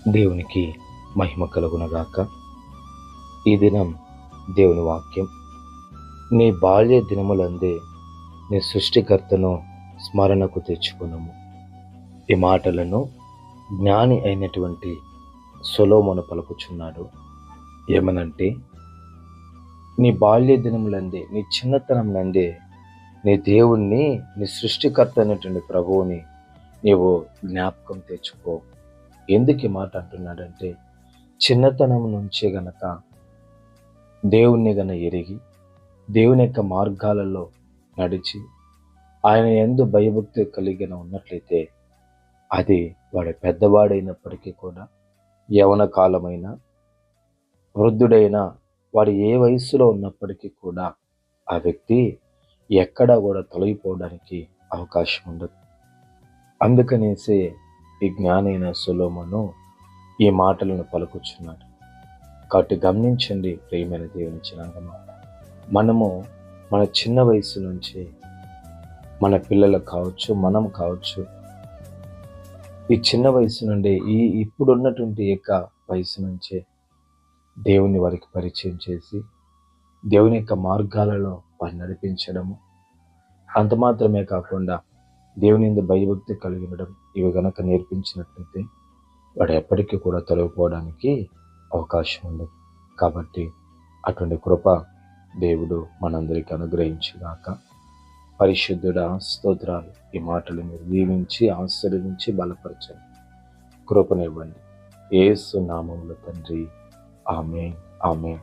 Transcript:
దేవునికి మహిమ కలుగునగాక. ఈ దినం దేవుని వాక్యం, నీ బాల్య దినములందే నీ సృష్టికర్తను స్మరణకు తెచ్చుకున్నాము. ఈ మాటలను జ్ఞాని అయినటువంటి సొలొమోను పలుకుచున్నాడు. ఏమనంటే, నీ బాల్య దినములందే, నీ చిన్నతనంలందే నీ దేవుణ్ణి, నీ సృష్టికర్త అయినటువంటి ప్రభువుని నీవు జ్ఞాపకం తెచ్చుకో. ఎందుకు ఈ మాట అంటున్నాడంటే, చిన్నతనం నుంచే గనక దేవుణ్ణి ఎరిగి, దేవుని యొక్క మార్గాలలో నడిచి, ఆయన యందు భయభక్తి కలిగిన ఉన్నట్లయితే, అది వాడు పెద్దవాడైనప్పటికీ కూడా, యవన కాలమైన, వృద్ధుడైనా, వాడు ఏ వయస్సులో ఉన్నప్పటికీ కూడా ఆ వ్యక్తి ఎక్కడా కూడా తొలగిపోవడానికి అవకాశం ఉండదు. అందుకనేసే ఈ జ్ఞానైన సొలొమోను ఈ మాటలను పలుకుచున్నాడు. కాబట్టి గమనించండి ప్రియమైన దేవుని జనాంగమా, మనము మన చిన్న వయసు నుంచి మన పిల్లలకు కావచ్చు, మనం కావచ్చు, ఈ చిన్న వయసు నుండి ఇప్పుడున్నటువంటి యొక్క వయసు నుంచే దేవుని వారికి పరిచయం చేసి, దేవుని యొక్క మార్గాలలో వారిని నడిపించడము, అంత మాత్రమే కాకుండా దేవుని యందు భయభక్తి కలిగి ఉండడం, ఇవి గనక నేర్పించినట్లయితే వాడు ఎప్పటికీ కూడా తొలగిపోవడానికి అవకాశం ఉండదు. కాబట్టి అటువంటి కృప దేవుడు మనందరికీ అనుగ్రహించుగాక. పరిశుద్ధుడా, స్తోత్రాలు. ఈ మాటలు మీరు దీవించి, ఆశీర్వదించి బలపరచండి, కృపనివ్వండి. యేసు నామములో తండ్రి, ఆమేన్, ఆమేన్.